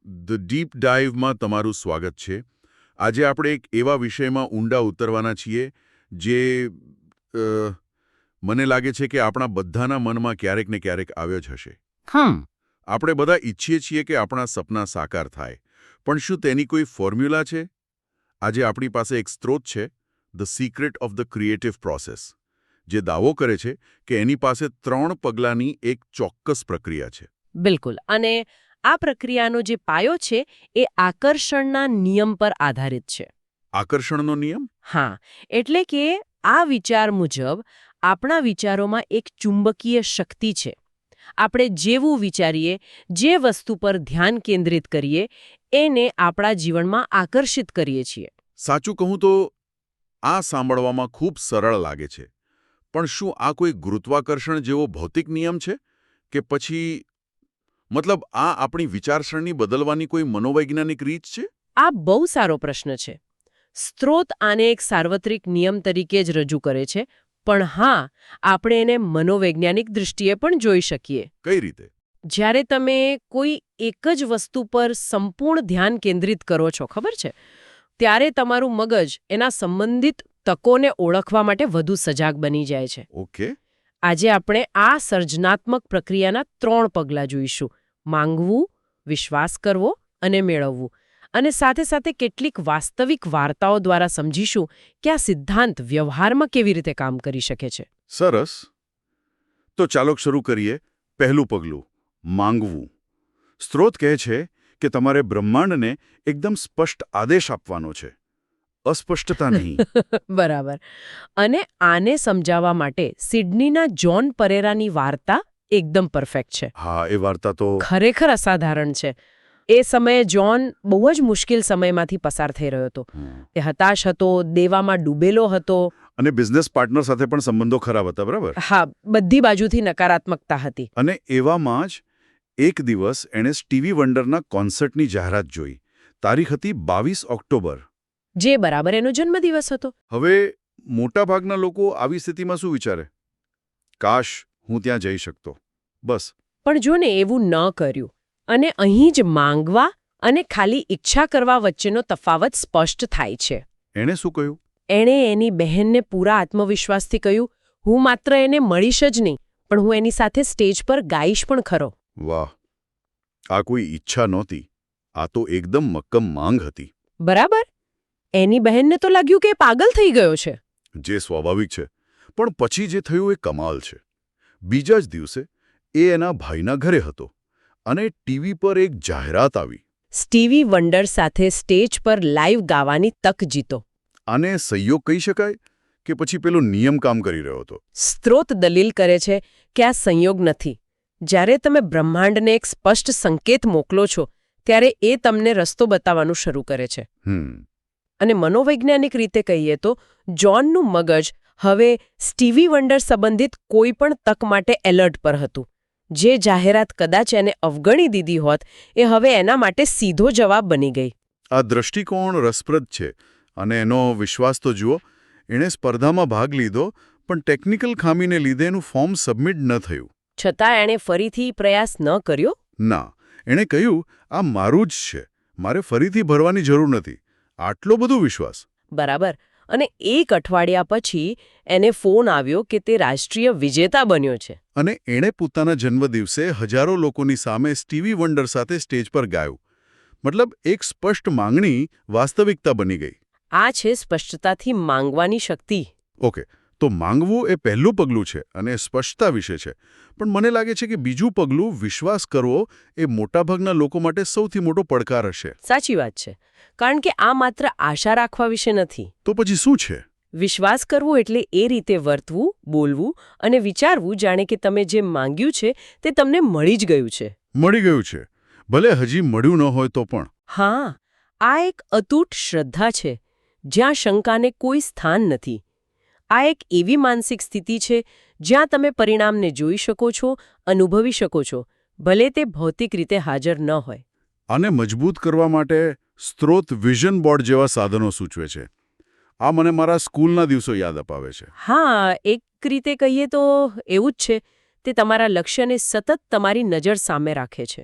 The deep ડાઇવમાં તમારું સ્વાગત છે. આજે આપણે એક એવા વિષયમાં ઊંડા ઉતરવાના છીએ જે મને લાગે છે કે આપણા બધાના મનમાં ક્યારેક ને ક્યારેક આવ્યો જ હશે. આપણે બધા ઈચ્છીએ છીએ કે આપણા સપના સાકાર થાય, પણ શું તેની કોઈ ફોર્મ્યુલા છે? આજે આપણી પાસે એક સ્ત્રોત છે, the secret of the creative process, જે દાવો કરે છે કે એની પાસે 3 પગલાંની એક ચોક્કસ પ્રક્રિયા છે. બિલકુલ. અને આ પ્રક્રિયાનો જે પાયો છે એ આકર્ષણના નિયમ પર આધારિત છે. આકર્ષણનો નિયમ? હા, એટલે કે આ વિચાર મુજબ આપણા વિચારોમાં એક ચુંબકીય શક્તિ છે. આપણે જેવું વિચારીએ, જે વસ્તુ પર ધ્યાન કેન્દ્રિત કરીએ, એને આપણા જીવનમાં આકર્ષિત કરીએ છીએ. સાચું કહું તો આ સાંભળવામાં ખૂબ સરળ લાગે છે, પણ શું આ કોઈ ગુરુત્વાકર્ષણ જેવો ભૌતિક નિયમ છે કે પછી મતલબ આ આપણી વિચારસરણી બદલવાની કોઈ મનોવૈજ્ઞાનિક રીત છે? આ બહુ સારો પ્રશ્ન છે. સ્ત્રોત આને એક સાર્વત્રિક નિયમ તરીકે જ રજૂ કરે છે, પણ હા, આપણે એને મનોવૈજ્ઞાનિક દૃષ્ટિએ પણ જોઈ શકીએ. કઈ રીતે? જ્યારે તમે કોઈ એક જ વસ્તુ પર સંપૂર્ણ ધ્યાન કેન્દ્રિત કરો છો, ખબર છે, ત્યારે તમારું મગજ એના સંબંધિત તકોને ઓળખવા માટે વધુ સજાગ બની જાય છે. ઓકે. આજે આપણે આ સર્જનાત્મક પ્રક્રિયાના 3 પગલાં જોઈશું: માંગવું, વિશ્વાસ કરવો અને મેળવવું. અને સાથે સાથે કેટલીક વાસ્તવિક વાર્તાઓ દ્વારા સમજીશું કે આ સિદ્ધાંત વ્યવહારમાં કેવી રીતે કામ કરી શકે છે. સરસ. તો ચાલો શરૂ કરીએ. પહેલું પગલું, માંગવું. સ્ત્રોત કહે છે કે તમારે બ્રહ્માંડને એકદમ સ્પષ્ટ આદેશ આપવાનો છે, અસ્પષ્ટતા નહીં. બરાબર. અને આને સમજાવવા માટે સિડનીના જ્હોન પરેરાની વાર્તા એકદમ પરફેક્ટ છે. હા, એ વાર્તા તો ખરેખર અસાધારણ છે. એ સમયે જ્હોન બહુ જ મુશ્કેલ સમયમાંથી પસાર થઈ રહ્યો હતો. એ હતાશ હતો, દેવામાં ડૂબેલો હતો. અને બિઝનેસ પાર્ટનર સાથે પણ સંબંધો ખરાબ હતા, બરાબર? હા, બધી બાજુથી નકારાત્મકતા હતી. અને એવામાં જ એક દિવસ એણે સ્ટીવી વંડરના કોન્સર્ટની જાહેરાત જોઈ. તારીખ હતી 22 ઓક્ટોબર. જે બરાબર એનો જન્મદિવસ હતો. હવે મોટાભાગના લોકો આવી સ્થિતિમાં શું વિચારે? કાશ હું ત્યાં જઈ શકતો. બસ. પણ જો ને એવું ન કર્યું. અને અહીં જ માંગવા અને ખાલી ઈચ્છા કરવા વચ્ચેનો તફાવત સ્પષ્ટ થાય છે. એણે શું કહ્યું? એણે એની બહેનને પૂરા આત્મવિશ્વાસથી કહ્યું, હું માત્ર એને મળીશ જ નહીં, પણ હું એની સાથે સ્ટેજ પર ગાઈશ પણ ખરો. વાહ! આ કોઈ ઈચ્છા નહોતી, આ તો એકદમ મક્કમ માંગ હતી. બરાબર. એની બહેનને તો લાગ્યું કે એ પાગલ થઈ ગયો છે. જે સ્વાભાવિક છે, પણ પછી જે થયું એ કમાલ છે. બીજા જ દિવસે એ એના ભાઈના ઘરે હતો અને ટીવી પર એક જાહેરાત આવી. સ્ટીવી વંડર સાથે સ્ટેજ પર લાઈવ ગાવાની તક જીતો. આને સંયોગ કહી શકાય કે પછી પેલો નિયમ કામ કરી રહ્યો હતો? સ્ત્રોત દલીલ કરે છે કે આ સંયોગ નથી. જ્યારે તમે બ્રહ્માંડને એક સ્પષ્ટ સંકેત મોકલો છો, ત્યારે એ તમને રસ્તો બતાવવાનું શરૂ કરે છે. અને મનોવૈજ્ઞાનિક રીતે કહીએ તો જ્હોનનું મગજ હવે સ્ટીવી વંડર સંબંધિત કોઈ પણ તક માટે એલર્ટ પર હતું. જે જાહેરાત કદાચ એને અવગણી દીધી હોત, એ હવે એના માટે સીધો જવાબ બની ગઈ. આ દૃષ્ટિકોણ રસપ્રદ છે. અને એનો વિશ્વાસ તો જુઓ. એણે સ્પર્ધામાં ભાગ લીધો, પણ ટેકનિકલ ખામીને લીધે એનું ફોર્મ સબમિટ ન થયું. છતાં એણે ફરીથી પ્રયાસ ન કર્યો? ના. એણે કહ્યું, આ મારું જ છે, મારે ફરીથી ભરવાની જરૂર નથી. આટલો બધો વિશ્વાસ. બરાબર. અને 1 અઠવાડિયા પછી એને ફોન આવ્યો કે તે રાષ્ટ્રીય વિજેતા બન્યો છે. અને એણે પોતાના જન્મદિવસે હજારો લોકોની સામે સ્ટીવી વંડર સાથે સ્ટેજ પર ગાયું. મતલબ એક સ્પષ્ટ માંગણી વાસ્તવિકતા બની ગઈ. આ છે સ્પષ્ટતાથી માંગવાની શક્તિ. ઓકે, તો માંગવું એ પહેલું પગલું છે અને સ્પષ્ટતા વિશે છે. પણ મને લાગે છે કે બીજું પગલું, વિશ્વાસ કરવો, એ મોટાભાગના લોકો માટે સૌથી મોટો પડકાર હશે. સાચી વાત છે. કારણ કે આ માત્ર આશા રાખવા વિશે નથી. તો પછી શું છે? વિશ્વાસ કરવો એટલે એ રીતે વર્તવું, બોલવું અને વિચારવું જાણે કે તમે જે માંગ્યું છે તે તમને મળી જ ગયું છે. મળી ગયું છે, ભલે હજી મળ્યું ન હોય તો પણ. હા, આ એક અતૂટ શ્રદ્ધા છે, જ્યાં શંકાને કોઈ સ્થાન નથી. આ એક એવી માનસિક સ્થિતિ છે જ્યાં તમે પરિણામને જોઈ શકો છો, અનુભવી શકો છો, ભલે તે ભૌતિક રીતે હાજર ન હોય. આને મજબૂત કરવા માટે સ્ત્રોત વિઝન બોર્ડ જેવા સાધનો સૂચવે છે. આ મને મારા સ્કૂલના દિવસો યાદ અપાવે છે. હા, એક રીતે કહીએ તો એવું જ છે. તે તમારા લક્ષ્યને સતત તમારી નજર સામે રાખે છે.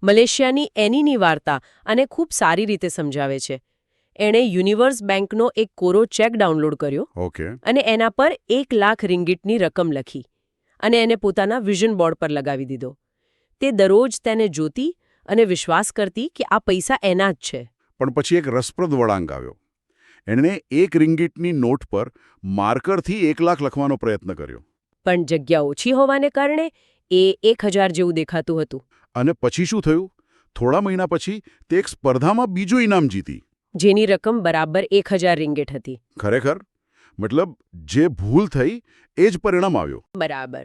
મલેશિયાની એનીની વાર્તા આને ખૂબ સારી રીતે સમજાવે છે. એણે યુનિવર્સ બેંકનો એક કોરો ચેક ડાઉનલોડ કર્યો ઓકે. અને એના પર 1 લાખ રિંગીટની રકમ લખી અને એને પોતાના વિઝન બોર્ડ પર લગાવી દીધો. તે દરરોજ તેને જોતી અને વિશ્વાસ કરતી કે આ પૈસા એના જ છે. પણ પછી એક રસપ્રદ વળાંક આવ્યો. એણે 1 રિંગીટની નોટ પર માર્કરથી 1 લાખ લખવાનો પ્રયત્ન કર્યો. પણ જગ્યા ઓછી હોવાને કારણે એ 1000 જેવું દેખાતું હતું. અને પછી શું થયું? થોડા મહિના પછી તે એક સ્પર્ધામાં બીજું ઇનામ જીતી. જેની રકમ બરાબર 1000 રિંગીટ હતી. ખરેખર? મતલબ જે ભૂલ થઈ એ જ પરિણામ આવ્યો. બરાબર.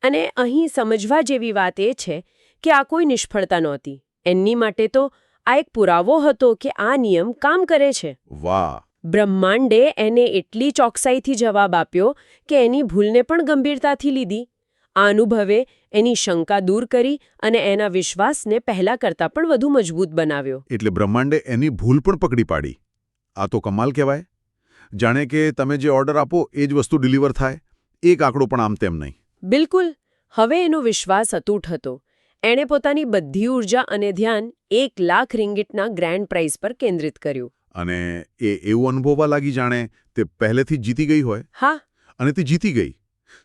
અને અહીં સમજવા જેવી વાત એ છે કે આ કોઈ નિષ્ફળતા નહોતી. એમની માટે તો આ એક પુરાવો હતો કે આ નિયમ કામ કરે છે. વાહ! બ્રહ્માંડે એને એટલી ચોકસાઈથી જવાબ આપ્યો કે એની ભૂલને પણ ગંભીરતાથી લીધી. આ અનુભવે એની શંકા દૂર કરી અને એના વિશ્વાસને પહેલા કરતાં પણ વધુ મજબૂત બનાવ્યો. એટલે બ્રહ્માંડે એની ભૂલ પણ પકડી પાડી. આ તો કમાલ કહેવાય. જાણે કે તમે જે ઓર્ડર આપો એ જ વસ્તુ ડિલિવર થાય. એક આંકડો પણ આમ તેમ નહીં. બિલકુલ. હવે એનો વિશ્વાસ અતૂટ હતો. એણે પોતાની બધી ઊર્જા અને ધ્યાન 1 લાખ રિંગીટના ગ્રાન્ડ પ્રાઇઝ પર કેન્દ્રિત કર્યું. અને એ એવું અનુભવવા લાગી જાણે તે પહેલેથી જ જીતી ગઈ હોય. હા. અને તે જીતી ગઈ.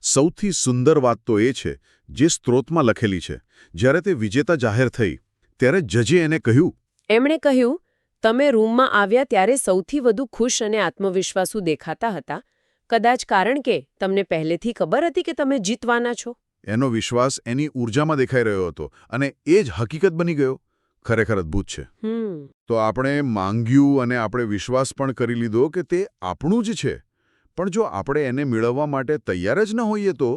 સૌથી સુંદર વાત તો એ છે જે સ્ત્રોતમાં લખેલી છે. જ્યારે તે વિજેતા જાહેર થઈ ત્યારે જજે એને કહ્યું. એમણે કહ્યું, તમે રૂમમાં આવ્યા ત્યારે સૌથી વધુ ખુશ અને આત્મવિશ્વાસુ દેખાતા હતા. કદાચ કારણ કે તમને પહેલેથી ખબર હતી કે તમે જીતવાના છો. એનો વિશ્વાસ એની ઊર્જામાં દેખાઈ રહ્યો હતો અને એ જ હકીકત બની ગયો. ખરેખર અદ્ભુત છે. તો આપણે માંગ્યું અને આપણે વિશ્વાસ પણ કરી લીધો કે તે આપણું જ છે. પણ જો આપણે એને મેળવવા માટે તૈયાર જ ન હોઈએ તો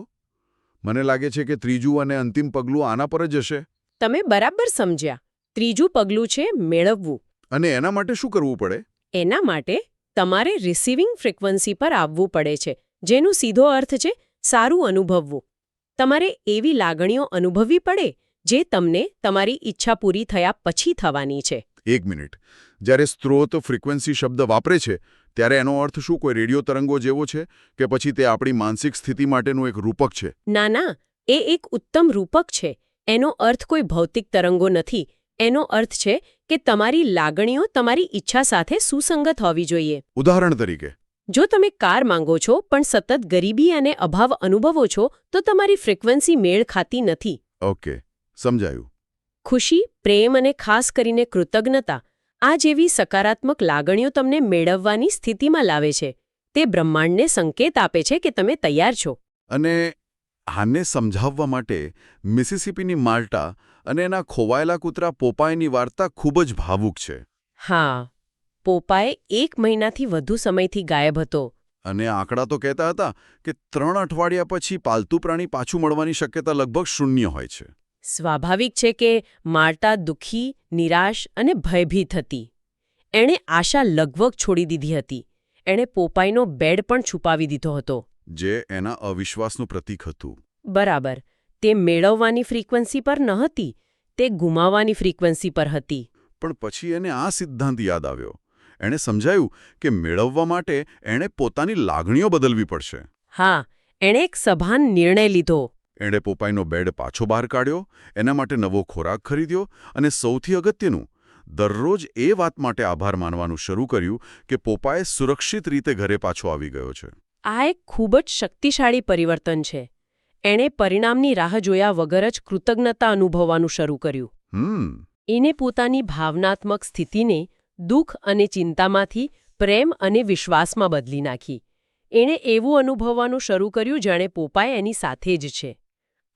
મને લાગે છે કે ત્રીજું અને અંતિમ પગલું આના પર જ હશે. તમે બરાબર સમજ્યા. ત્રીજું પગલું છે મેળવવું. અને એના માટે શું કરવું પડે? એના માટે તમારે રિસીવિંગ ફ્રીક્વન્સી પર આવવું પડે છે, જેનો સીધો અર્થ છે સારું અનુભવવું. તમારે એવી લાગણીઓ અનુભવવી પડે જે તમને તમારી ઈચ્છા પૂરી થયા પછી થવાની છે. 1 મિનિટ. જ્યારે સ્ત્રોત ફ્રીક્વન્સી શબ્દ વાપરે છે ત્યારે એનો અર્થ શું કોઈ રેડિયો તરંગો જેવો છે કે પછી તે આપણી માનસિક સ્થિતિ માટેનું એક રૂપક છે? ના ના, એ એક ઉત્તમ રૂપક છે. એનો અર્થ કોઈ ભૌતિક તરંગો નથી. એનો અર્થ છે કે તમારી લાગણીઓ તમારી ઈચ્છા સાથે સુસંગત હોવી જોઈએ. ઉદાહરણ તરીકે, જો તમે કાર માંગો છો પણ સતત ગરીબી અને અભાવ અનુભવો છો તો તમારી ફ્રીક્વન્સી મેળ ખાતી નથી. ઓકે, સમજાયું. ખુશી, પ્રેમ અને ખાસ કરીને કૃતજ્ઞતા આ જેવી સકારાત્મક લાગણીઓ તમને મેળવવાની સ્થિતિમાં લાવે છે. તે બ્રહ્માંડને સંકેત આપે છે કે તમે તૈયાર છો. અને આને સમજાવવા માટે મિસિસિપીની માલ્ટા અને એના ખોવાયેલા કૂતરા પોપાયની વાર્તા ખૂબ જ ભાવુક છે. હા, પોપાય 1 મહિનાથી વધુ સમયથી ગાયબ હતો. અને આંકડા તો કહેતા હતા કે 3 અઠવાડિયા પછી પાલતુ પ્રાણી પાછું મળવાની શક્યતા લગભગ 0 હોય છે. સ્વાભાવિક છે કે માર્ટા દુઃખી, નિરાશ અને ભયભીત હતી. એણે આશા લગભગ છોડી દીધી હતી. એણે પોપાયનો બેડ પણ છુપાવી દીધો હતો. જે એના અવિશ્વાસનું પ્રતીક હતું. બરાબર. તે મેળવવાની ફ્રીક્વન્સી પર ન હતી, તે ગુમાવવાની ફ્રીક્વન્સી પર હતી. પણ પછી એને આ સિદ્ધાંત યાદ આવ્યો. એણે સમજાયું કે મેળવવા માટે એણે પોતાની લાગણીઓ બદલવી પડશે. હા, એણે એક સભાન નિર્ણય લીધો. એણે પોપાયનો બેડ પાછો બહાર કાઢ્યો, એના માટે નવો ખોરાક ખરીદ્યો અને સૌથી અગત્યનું, દરરોજ એ વાત માટે આભાર માનવાનું શરૂ કર્યું કે પોપાય સુરક્ષિત રીતે ઘરે પાછો આવી ગયો છે. આ એક ખૂબ જ શક્તિશાળી પરિવર્તન છે. એણે પરિણામની રાહ જોયા વગર જ કૃતજ્ઞતા અનુભવવાનું શરૂ કર્યું. એને પોતાની ભાવનાત્મક સ્થિતિને દુઃખ અને ચિંતામાંથી પ્રેમ અને વિશ્વાસમાં બદલી નાખી. એણે એવું અનુભવવાનું શરૂ કર્યું જાણે પોપાય એની સાથે જ છે.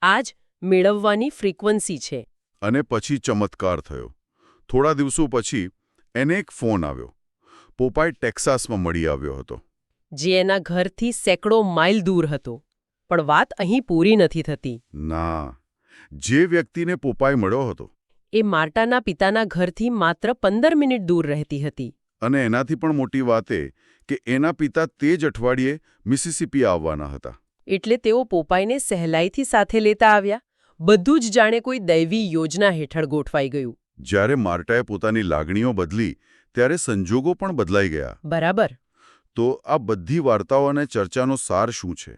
આ જ મેળવવાની ફ્રીક્વન્સી છે. અને પછી ચમત્કાર થયો. થોડા દિવસો પછી એને એક ફોન આવ્યો. પોપાય ટેક્સાસમાં મળી આવ્યો હતો. જે એના ઘરથી સેંકડો માઇલ દૂર હતો. પણ વાત અહીં પૂરી નથી થતી. ના, જે વ્યક્તિને પોપાય મળ્યો હતો એ માર્ટાના પિતાના ઘરથી માત્ર 15 મિનિટ દૂર રહેતી હતી. અને એનાથી પણ મોટી વાત એ કે એના પિતા તે જ અઠવાડિયે મિસિસિપી આવવાના હતા. એટલે તેઓ પોપાયને સહેલાઈથી સાથે લેતા આવ્યા. બધું જ જાણે કોઈ દૈવી યોજના હેઠળ ગોઠવાઈ ગયું. જ્યારે માર્ટાએ પોતાની લાગણીઓ બદલી ત્યારે સંજોગો પણ બદલાઈ ગયા. બરાબર. તો આ બધી વાર્તાઓ અને ચર્ચાનો સાર શું છે?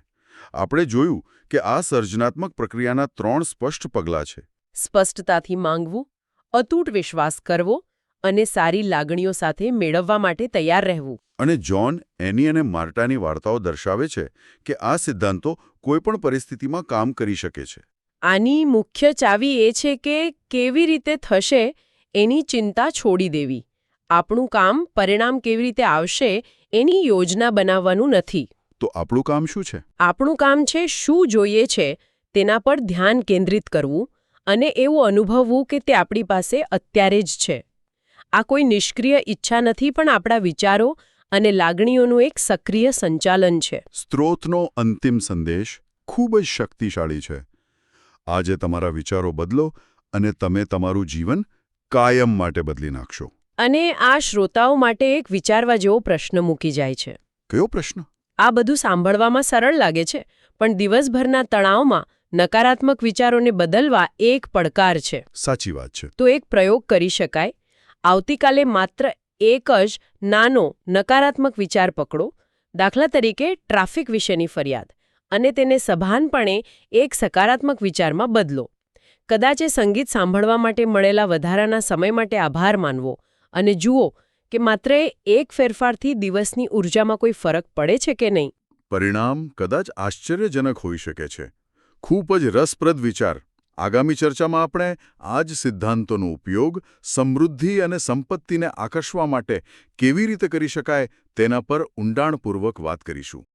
આપણે જોયું કે આ સર્જનાત્મક પ્રક્રિયાના 3 સ્પષ્ટ પગલાં છે. સ્પષ્ટતાથી માંગવું, અતૂટ વિશ્વાસ કરવો અને સારી લાગણીઓ સાથે મેળવવા માટે તૈયાર રહેવું. અને જ્હોન, એની અને માર્ટાની વાર્તાઓ દર્શાવે છે કે આ સિદ્ધાંતો કોઈપણ પરિસ્થિતિમાં કામ કરી શકે છે. આની મુખ્ય ચાવી એ છે કે કેવી રીતે થશે એની ચિંતા છોડી દેવી. આપણું કામ પરિણામ કેવી રીતે આવશે એની યોજના બનાવવાનું નથી. તો આપણું કામ શું છે? આપણું કામ છે શું જોઈએ છે તેના પર ધ્યાન કેન્દ્રિત કરવું અને એવું અનુભવવું કે તે આપણી પાસે અત્યારે જ છે. આ કોઈ નિષ્ક્રિય ઈચ્છા નથી, પણ આપણા વિચારો અને લાગણીઓનું એક સક્રિય સંચાલન છે. સ્ત્રોતનો અંતિમ સંદેશ ખૂબ જ શક્તિશાળી છે. આજે તમારા વિચારો બદલો અને તમે તમારું જીવન કાયમ માટે બદલી નાખશો. અને આ શ્રોતાઓ માટે એક વિચારવા જેવો પ્રશ્ન મૂકી જાય છે. કયો પ્રશ્ન? આ બધું સાંભળવામાં સરળ લાગે છે, પણ દિવસભરના તણાવમાં નકારાત્મક વિચારોને બદલવા એક પડકાર છે. સાચી વાત છે. તો એક પ્રયોગ કરી શકાય. આવતીકાલે માત્ર એક જ નાનો નકારાત્મક વિચાર પકડો, દાખલા તરીકે ટ્રાફિક વિશેની ફરિયાદ, અને તેને સભાનપણે એક સકારાત્મક વિચારમાં બદલો. કદાચ એ સંગીત સાંભળવા માટે મળેલા વધારાના સમય માટે આભાર માનવો અને જુઓ કે માત્ર એક ફેરફારથી દિવસની ઊર્જામાં કોઈ ફરક પડે છે કે નહીં. પરિણામ કદાચ આશ્ચર્યજનક હોઈ શકે છે. ખૂબ જ રસપ્રદ વિચાર. આગામી ચર્ચામાં આપણે આ જ સિદ્ધાંતોનો ઉપયોગ સમૃદ્ધિ અને સંપત્તિને આકર્ષવા માટે કેવી રીતે કરી શકાય તેના પર ઊંડાણપૂર્વક વાત કરીશું.